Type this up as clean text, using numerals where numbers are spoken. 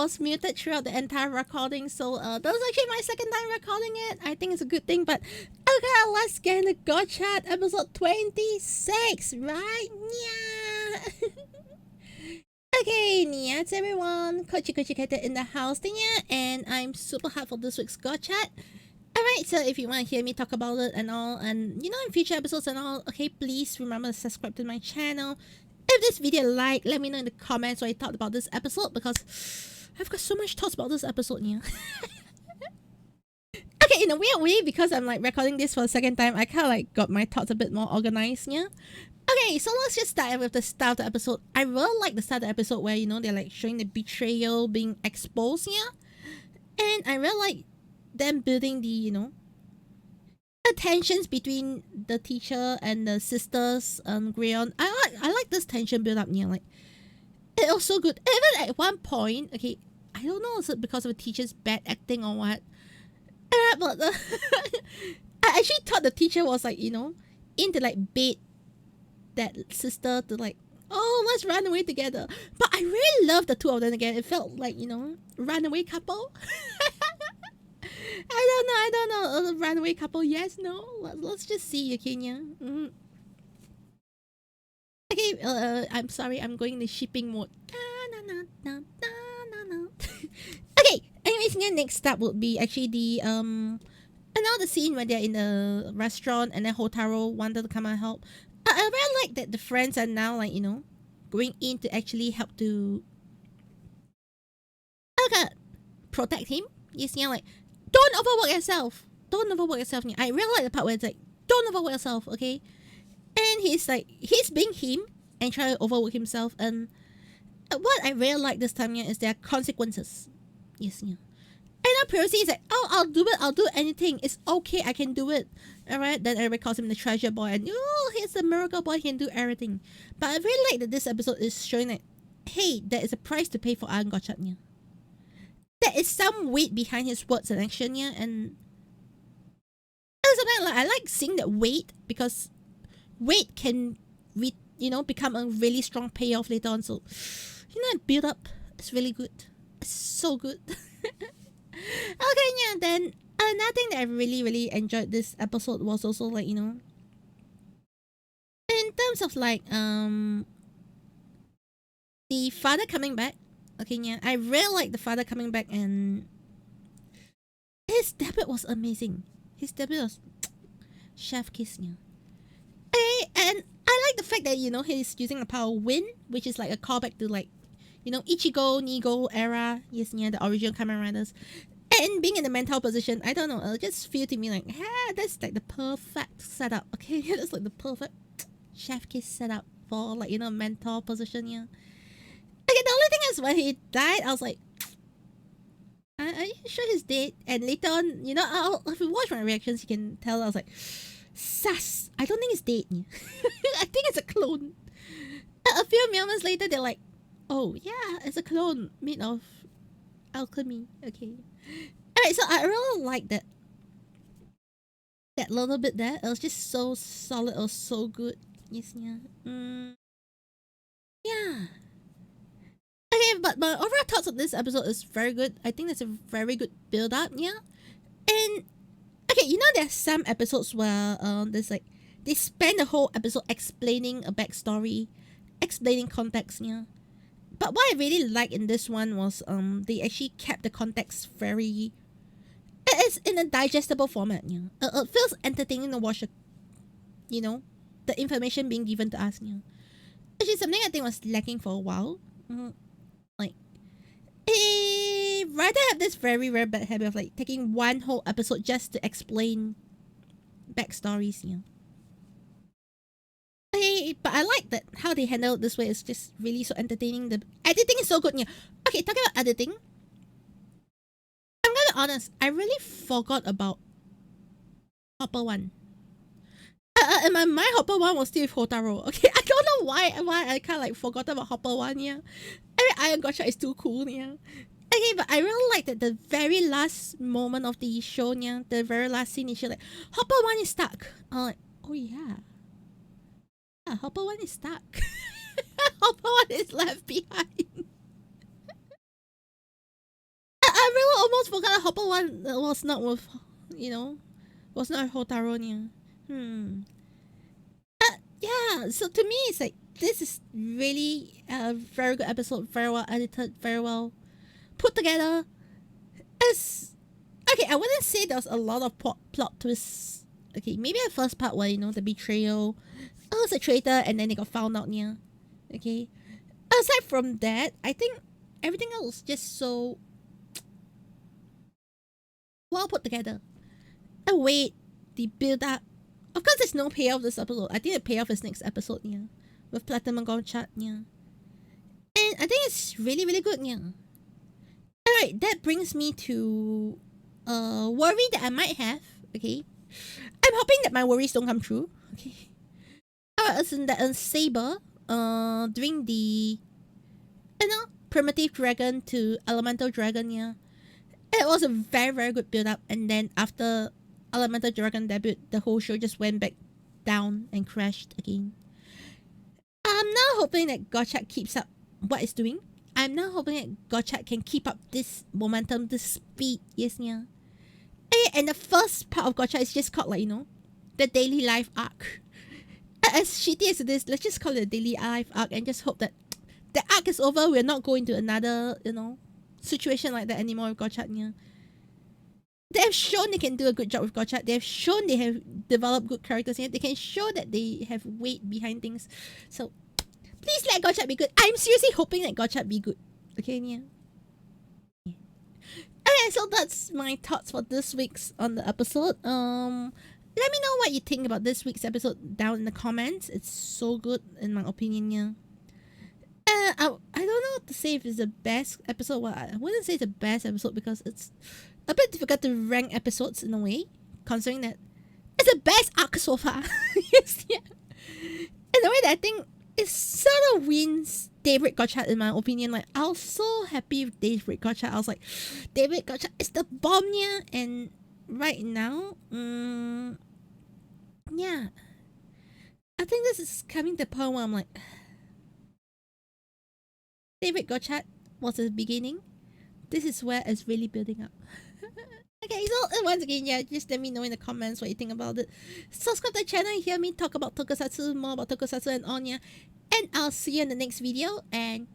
was muted throughout the entire recording, so that was actually my second time recording it. I think it's a good thing, but okay, let's get into Gotchard episode 26, right? Yeah. Okay, Niats everyone, Kochi in the house, yeah, and I'm super hyped for this week's Gotchard. Alright, so if you want to hear me talk about it and all, and you know, in future episodes and all, okay, please remember to subscribe to my channel. If this video like, let me know in the comments what you thought about this episode, because I've got so much thoughts about this episode, yeah. Okay, in a weird way, because I'm like recording this for the second time, I kind of like got my thoughts a bit more organized, yeah. Okay, so let's just start with the start of the episode. I really like the start of the episode where, you know, they're like showing the betrayal being exposed, yeah. And I really like them building the, you know, the tensions between the teacher and the sisters, Grayon. I like this tension build up, yeah. Like, it was so good. Even at one point, okay, I don't know, is it because of the teacher's bad acting or what? But I actually thought the teacher was like, you know, into like bait that sister to like, oh, let's run away together. But I really love the two of them again. It felt like, you know, runaway couple. I don't know. Runaway couple, yes, no. Let's just see, okay, yeah. Okay, I'm sorry, I'm going to shipping mode. Okay, anyways, yeah, next up would be actually the another scene where they're in the restaurant and then Hotaro wanted to come and help. I really like that the friends are now like, you know, going in to actually help to protect him. Yes, yeah, like, don't overwork yourself. Don't overwork yourself. I really like the part where it's like, don't overwork yourself, okay? And he's like, he's being him and trying to overwork himself. And what I really like this time, yeah, is there are consequences. Yes, yeah. And now previously he's like, oh, I'll do anything. It's okay, I can do it. Alright, then everybody calls him the treasure boy. And, oh, he's the miracle boy, he can do everything. But I really like that this episode is showing that, hey, there is a price to pay for Iron Gotchard, yeah. There is some weight behind his words and action, yeah, and something like I like seeing that weight, because weight can you know, become a really strong payoff later on. So, you know, build up, it's really good. It's so good. Okay, yeah, then another thing that I really enjoyed this episode was also like, you know, in terms of like the father coming back. Okay, yeah, I really like the father coming back, and his debut was amazing. His debut was chef kiss, yeah. And I like the fact that, you know, he's using the power wind, which is like a callback to like, you know, Ichigo, Nigo era, yes, yeah, the original Kamen Riders. And being in the mental position, I don't know, it just feel to me like, that's like the perfect setup, okay? That's like the perfect chef kiss setup for like, you know, mental position, yeah. Okay, the only thing is when he died, I was like, are you sure he's dead? And later on, you know, if you watch my reactions, you can tell I was like, sus, I don't think he's dead. I think it's a clone. A few moments later, they're like, oh yeah, it's a clone made of alchemy. Okay. Alright, so I really like that little bit there. It was just so solid. It was so good. Yes, yeah. Yeah. Okay, but my overall thoughts on this episode is very good. I think that's a very good build-up, yeah. And okay, you know, there's some episodes where there's like, they spend the whole episode explaining a backstory, explaining context, yeah. But what I really like in this one was they actually kept the context very, it's in a digestible format, yeah. It feels entertaining to watch, you know, the information being given to us, yeah. Which is something I think was lacking for a while. Like, rather have this very bad habit of like taking one whole episode just to explain backstories, yeah. Okay, but I like that how they handle it this way. It's just really so entertaining. The editing is so good, yeah. Okay, talking about editing, I'm gonna be honest, I really forgot about Hopper 1. In my mind, Hopper 1 was still with Hotaro. Okay, I don't know why I kind of like forgot about Hopper 1, yeah. I mean, Iron Gotchard is too cool, yeah. Okay, but I really like that the very last moment of the show, yeah, the very last scene is like, Hopper 1 is stuck. I'm like, oh yeah. Yeah, Hopper 1 is stuck. Hopper 1 is left behind. almost forgot the Hopper one was not with, was not Hotaro. Yeah, so to me, it's like, this is really a very good episode, very well edited, very well put together. Okay, I wouldn't say there was a lot of plot twists. Okay, maybe the first part where, the betrayal. Oh, it's a traitor, and then they got found out, yeah. Okay. Aside from that, I think everything else just so well put together. And wait, the build up. Of course, there's no payoff this episode. I think the payoff is next episode, yeah. With Platinum Gotchard, yeah. And I think it's really, really good, yeah. Alright, that brings me to a worry that I might have, okay. I'm hoping that my worries don't come true, okay. As in that Saber, doing the, primitive dragon to elemental dragon, yeah. It was a very, very good build up, and then after Elemental Dragon debut, the whole show just went back down and crashed again. I'm now hoping that Gotchard keeps up what it's doing. I'm now hoping that Gotchard can keep up this momentum, this speed, yes, yeah. And the first part of Gotchard is just called, the daily life arc. As shitty as it is, let's just call it a daily life arc and just hope that the arc is over. We're not going to another, situation like that anymore with Gotchard, yeah. They have shown they can do a good job with Gotchard. They have shown they have developed good characters. They can show that they have weight behind things. So, please let Gotchard be good. I'm seriously hoping that Gotchard be good. Okay, yeah. Okay, so that's my thoughts for this week's on the episode. Let me know what you think about this week's episode down in the comments. It's so good in my opinion, yeah. I don't know what to say if it's the best episode. Well, I wouldn't say it's the best episode because it's a bit difficult to rank episodes in a way, considering that it's the best arc so far. Yes, yeah. In a way that I think it sort of wins David Gotchard in my opinion. Like, I was so happy with David Gotchard. I was like, David Gotchard is the bomb, yeah. And right now, yeah, I think this is coming to the point where I'm like, David Gotchard was the beginning. This is where it's really building up. Okay, so once again, yeah, just let me know in the comments what you think about it. Subscribe to the channel and hear me talk about tokusatsu, more about tokusatsu and on, yeah. And I'll see you in the next video, and